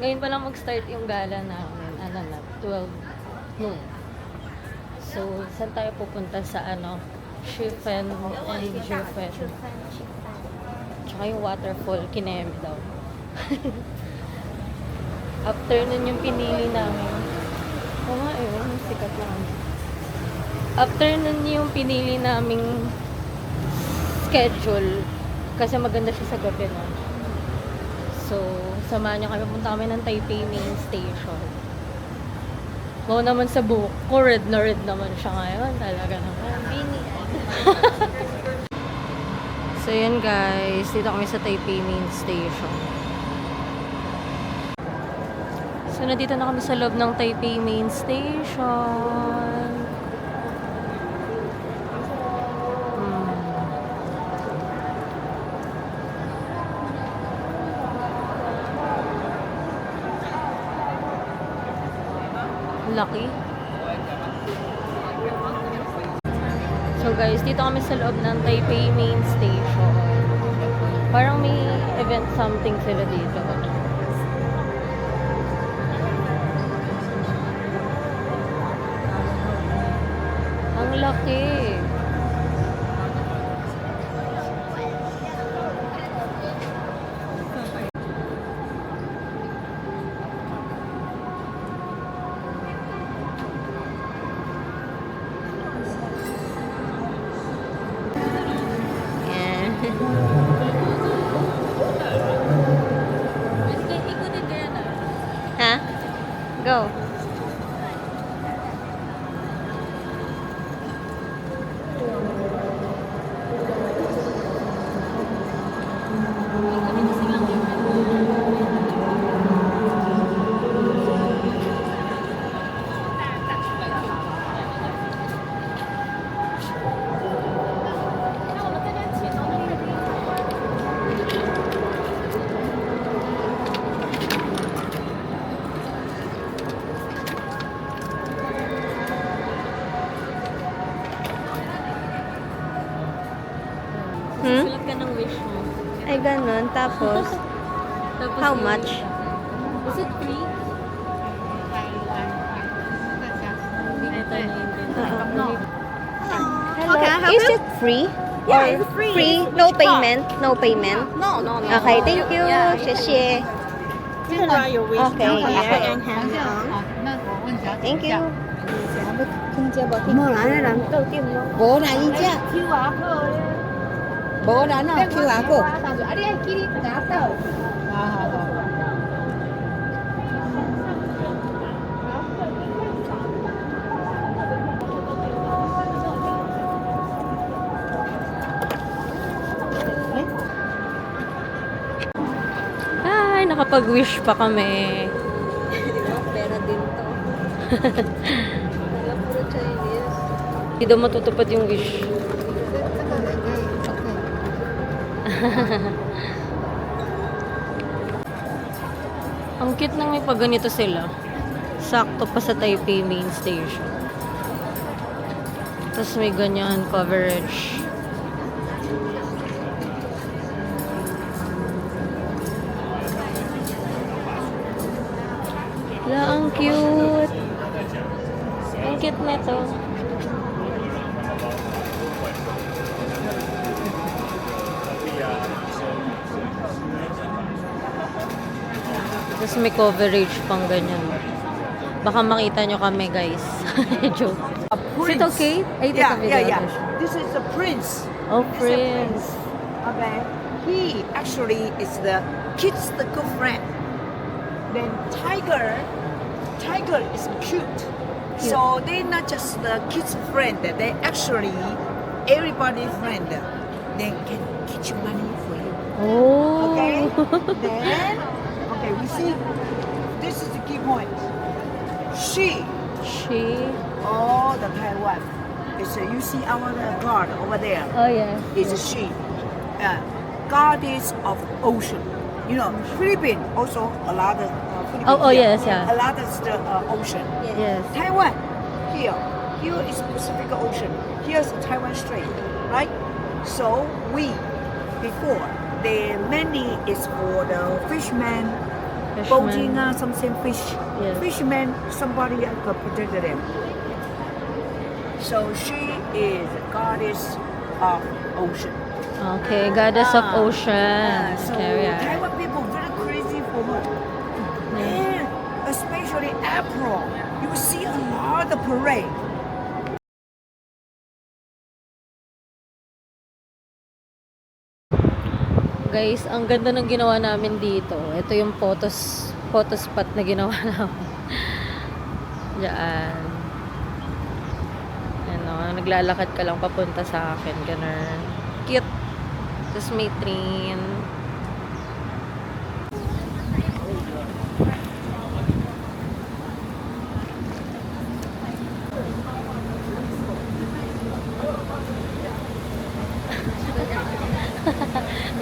Ngayon pa lang mag-start yung gala namin. Ano na, 12 noon. So, saan tayo pupunta sa Shifen and Jifen. Tsaka yung waterfall, Kineme daw. After nun yung pinili namin. Oo nga sikat lang. After nun yung pinili naming schedule, kasi maganda siya sa gabi na. So, samahan niyo kami. Punta kami ng Taipei Main Station. Oo naman sa buhok ko, red na red naman siya ngayon. Talaga naman. So, yan guys. Dito kami sa Taipei Main Station. So, nandito na kami sa loob ng Taipei Main Station. Laki. So guys, dito kami sa loob ng Taipei Main Station. Parang may event something sila dito. Ang laki. Ha? Go. Sulat ka ng wish mo. Ay, ganun. Tapos, how much? Is it free? Ito na yung Hello. Okay, how Is you? it free? Yeah, Or it's free. Free? It's No which payment? No payment? No, no, no. Okay, thank you. Yeah, 谢谢. You write your wish Okay, down here okay. and hang it on. Thank you. Mua lại nó làm đầu tiên luôn. Bộ này gì chứ? Bộ đã nó QR code. Ay, nakapag-wish pa kami. Pera din to. Wala puro Chinese. Hindi daw matutupad yung wish. Ang cute nang may pagganito sila. Sakto pa sa Taipei Main Station. Tapos may ganyan coverage. La, ang cute. Ang cute na to. Tapos may coverage pang ganyan. Baka makita nyo kami, guys. Joke. Is it okay? Ay, ito Yeah, sa yeah, video. yeah. This is the prince. Oh, It's a friends. Okay. He actually is the kid's the good friend. Then tiger is cute. So they're not just the kids' friend. They actually everybody's friend. They can get you money for you. Oh. Okay. Then we see. This is the key point. She. Oh, the Taiwan. It's you see our guard over there. Oh, yeah. Is a she. Goddess of ocean. You know, Philippines also a lot of Oh, yes, yeah. a lot of the ocean. Yes. Taiwan, here is Pacific Ocean. Here's Taiwan Strait, right? So we before the mainly is for the fishermen boating, something fish. Yes. Fisherman, somebody could protect them. So she is goddess of ocean. Okay, goddess of ocean. So Okay, yeah. Taiwan people very crazy for her. And especially April, you will see a lot of parade. Guys, ang ganda ng ginawa namin dito. Ito yung photo spot na ginawa namin. Diyan. Ano, naglalakad ka lang papunta sa akin. Ganun. Cute. Tapos may train.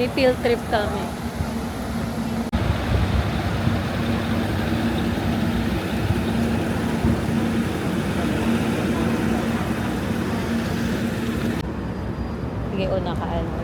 May field trip kami. Sige, una ka, ano.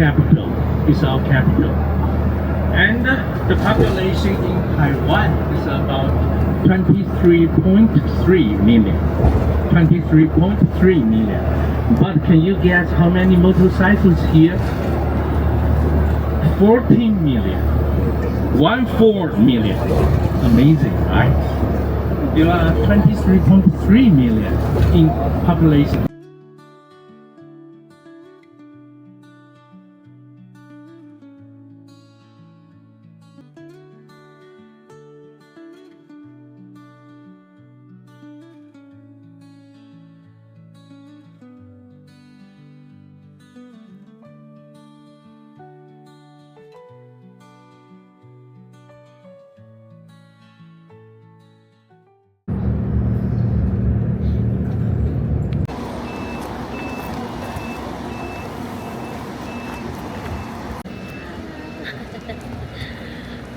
Capital is our capital, and the population in Taiwan is about 23.3 million. 23.3 million. But can you guess how many motorcycles here? 14 million. 14 million. Amazing, right? There are 23.3 million in population.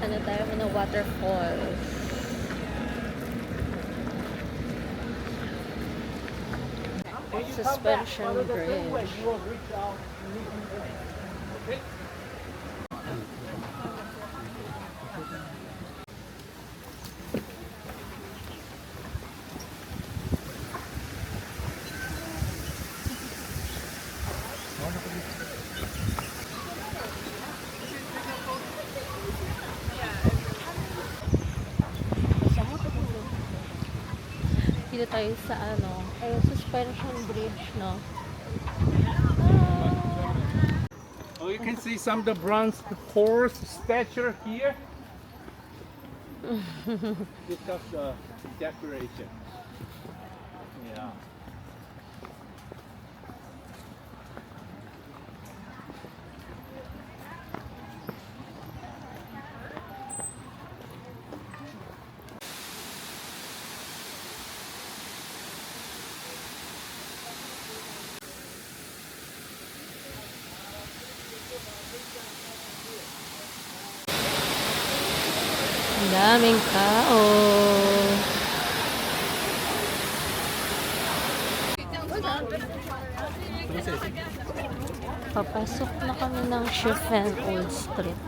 Ano tayo ng waterfall. Suspension bridge. Dito tayo sa suspension bridge, no? Oh, you can see some of the bronze horse statue here. It's just a decoration. Yeah. Ang daming tao. Papasok na kami ng Shifen Old Street.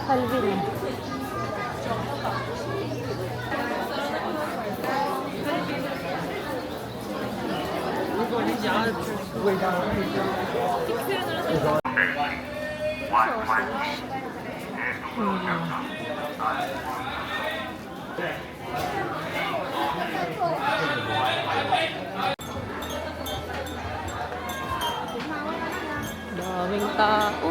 Calvin. daming tao.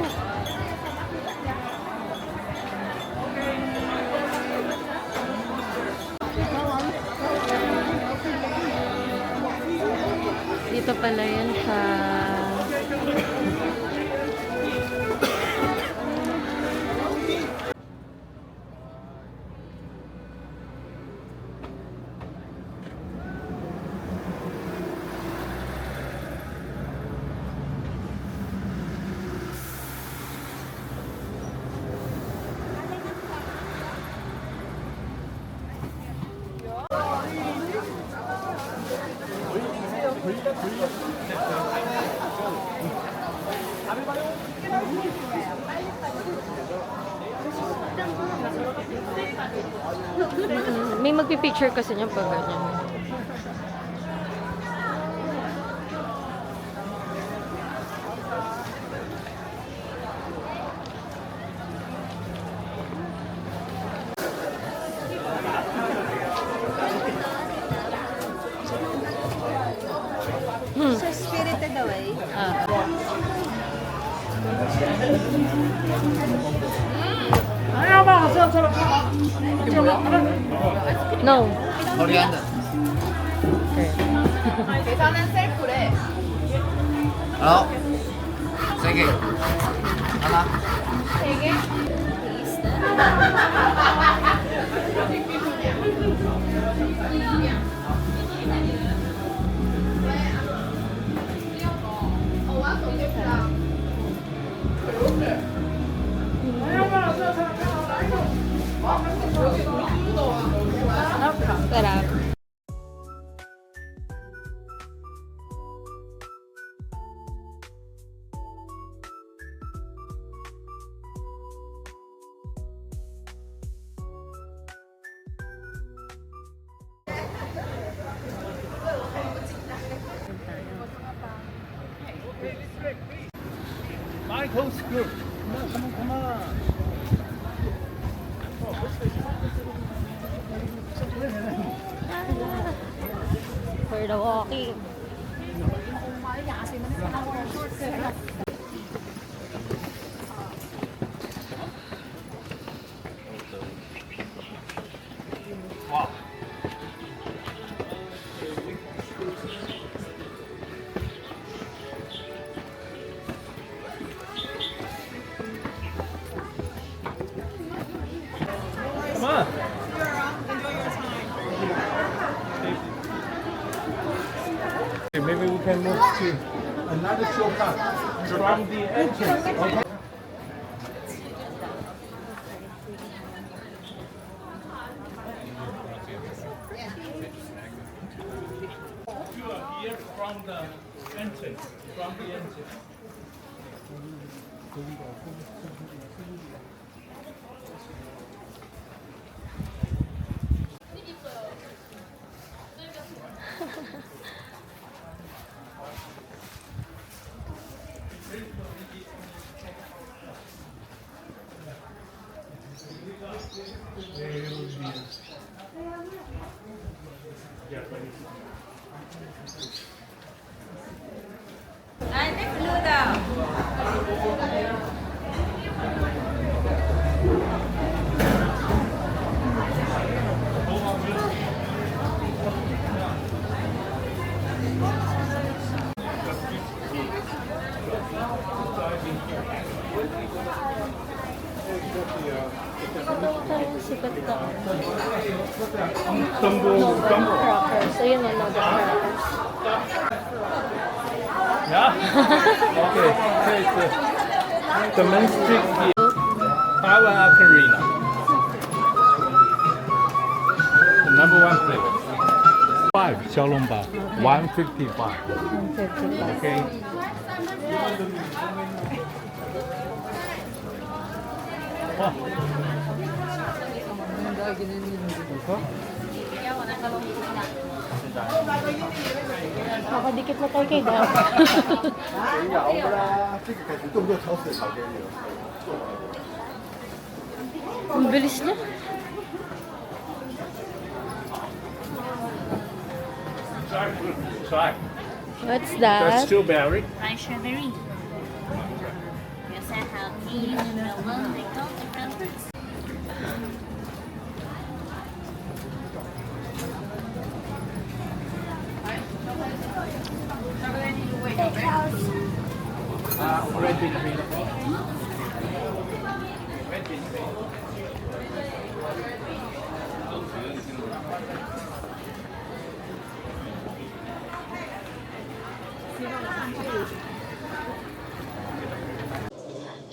Dito pala yan sa may magpipicture kasi niya pag ganyan. Sa Spirited Away. Ah. No. Coriander. 어? 3개. 하나. Sarap. Michael's group. Come on. For the walking. Come on. Okay, maybe we can move to another shortcut from the entrance. Okay. You are here from the entrance. From the entrance. Sikat ka. Dumbo. Crackers. Ayun na, the crackers. Yeah? Okay. Taste the domestic Taiwan Ocarina. The number one flavor. 5 小笼包 155. Okay. Oh. Makadikit na tayo kay Dad. Ang bilis niya. Try. What's That's that? strawberry. Strawberry.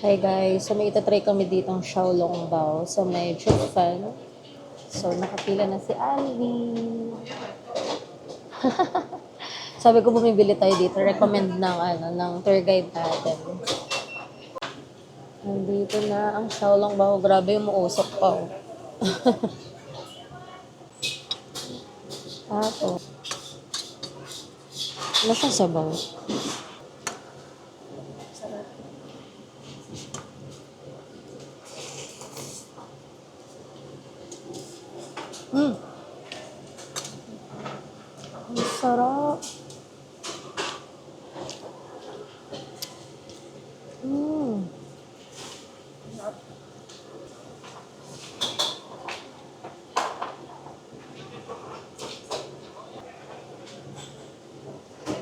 Hi guys, so may itatry kami ditong Xiaolong Bao sa may Jiufen. So nakapila na si Alvin. Sabi ko bumibili tayo dito, recommend ng tour guide natin. Nandito na ang Xiaolong Bao, grabe yung muusok pa. Oh. Tapos, ano siyang sabaw? Ang sarap.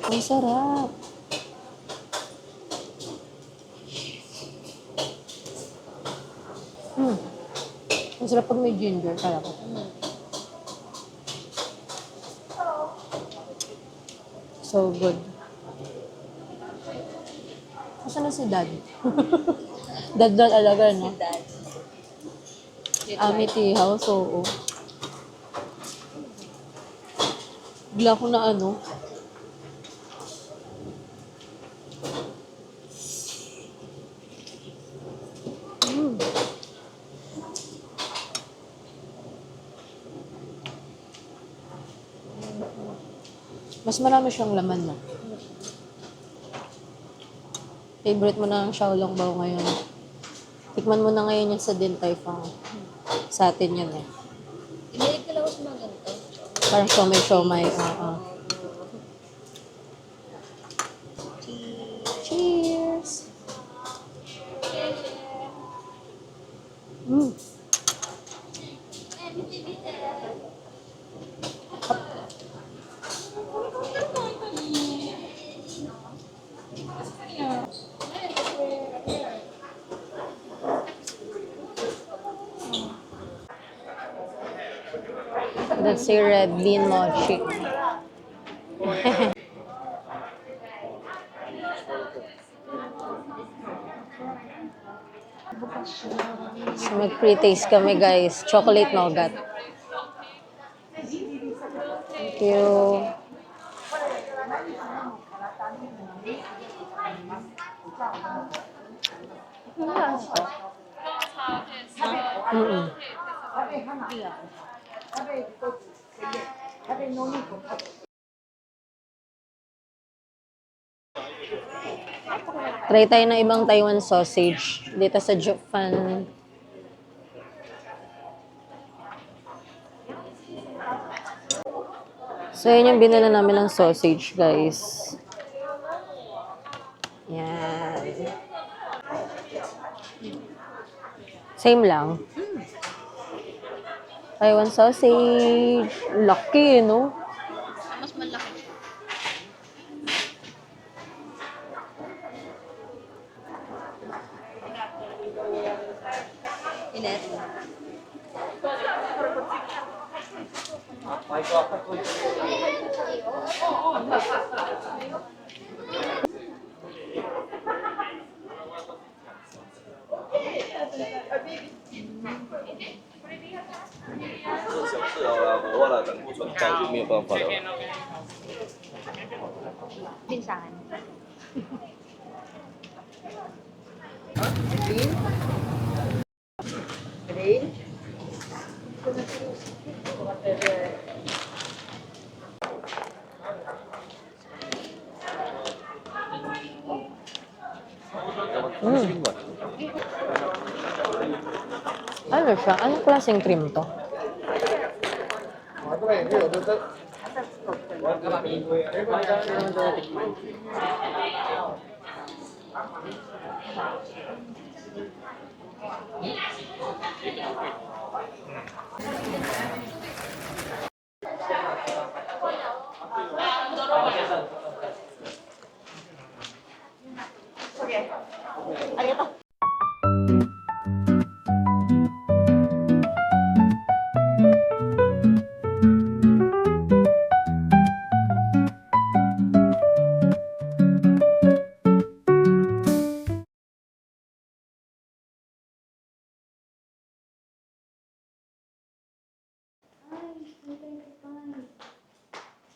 Ang sarap. Ang sarap pag may ginger, kaya ko. So good. Nasaan na si Dad? Dad alaga, no? Amity House, oo. Bigla ko na ano. Mas marami siyang laman na. Favorite mo na ang Xiaolong Bao ngayon. Tikman mo na ngayon yan sa Din Tai Fung. Sa atin yan eh. Inilig ka lang sa mga ganito. Parang siomay-siomay. Cheers! That's your red bean mochi. So mag-pre-taste kami guys. Chocolate nougat. Thank you. Try tayo ng ibang Taiwan sausage dito sa Jiufen. So, yun yung binala namin ng sausage, guys. Yan. Same lang. Taiwan sausage. Laki, no? Mas malaki. Inet. Pinsan. Ano siya? Anong klaseng cream to?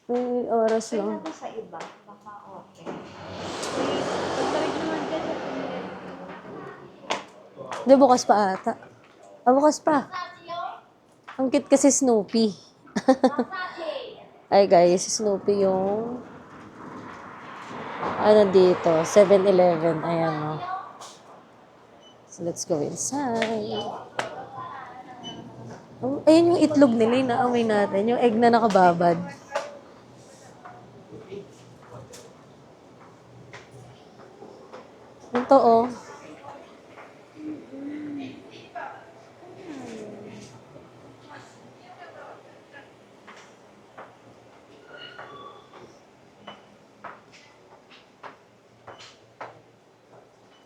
May oras lang. Ako sa iba, baka okay. Di, bukas pa ata. Ah, bukas pa. Ang cute kasi Snoopy. Ay guys, si Snoopy yung ano dito, 7-Eleven. Ayan o. So let's go inside. Oh, ayun yung itlog nila, yung naamoy natin. Yung egg na nakababad. Ito oh.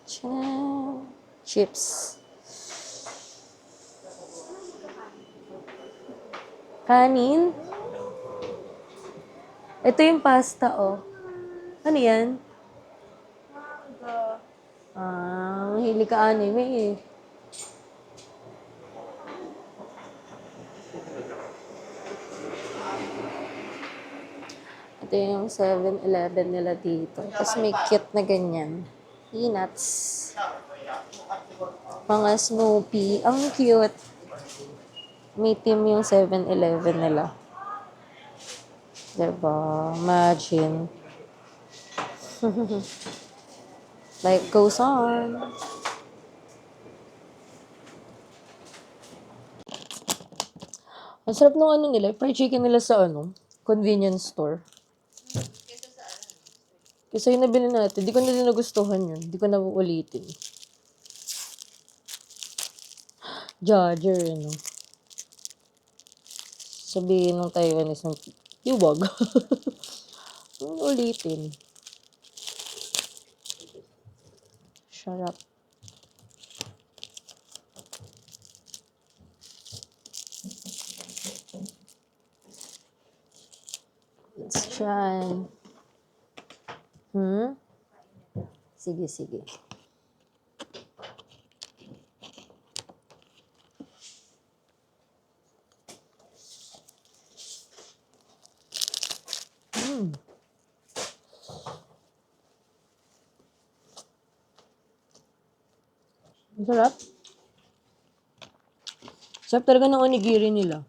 Ciao. Chips. Kanin. Ito yung pasta, oh. Ano yan? Mahilig ka anime eh. Ito yung 7-Eleven nila dito. Tapos may cute na ganyan. Peanuts. Mga Snoopy. Ang cute. May team yung 7-Eleven nila. Diba? Imagine. Life goes on. Ang sarap ng ano nila, fried chicken nila sa ano, convenience store. Kasi yung nabili natin, di ko na din nagustuhan yun. Di ko na uulitin. Judger, ano. Sabihin ng Taiwanese ng iwag. Ulitin. Sarap. Let's try. Sige, sige. Ang sarap. Sarap talaga ng onigiri nila.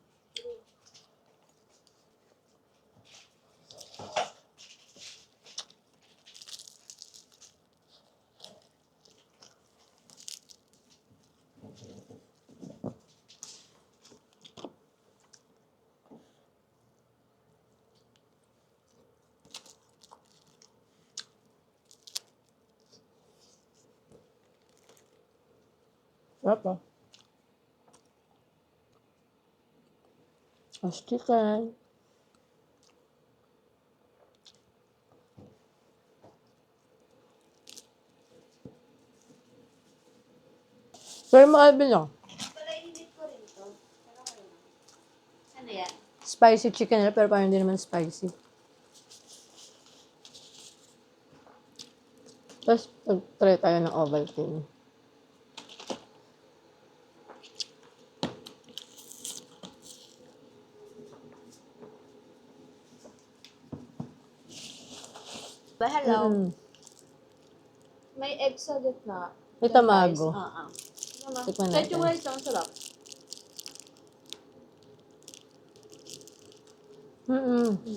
Sarap ah. Chicken. Pero maalbi lang. Ano yan? Spicy chicken nila, pero parang hindi naman spicy. Tapos, try tayo ng Ovaltine. Hello. May egg sa gitna. May tamago. Tikman Kahit natin. yung rice, ang sarap.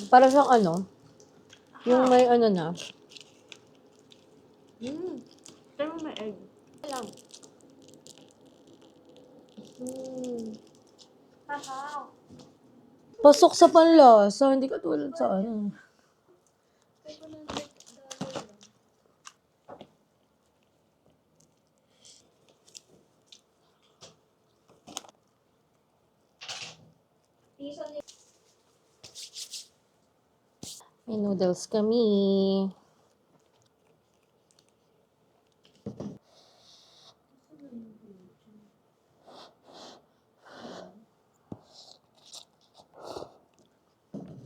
Para siyang ano, yung may ano na. Pero may egg. Alam. Haha. Pasok sa panlasa, hindi ka tulad sa ano. May noodles kami.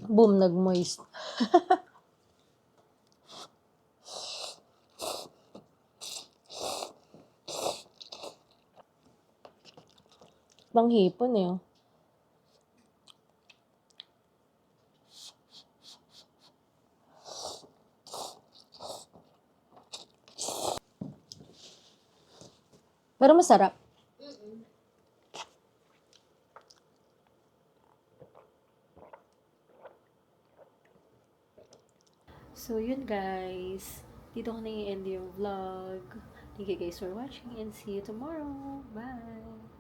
Boom, nag-moist. Bang hipon eh. Oh. Pero masarap. So, yun guys. Dito ko na i-end yung vlog. Thank you guys for watching and see you tomorrow. Bye!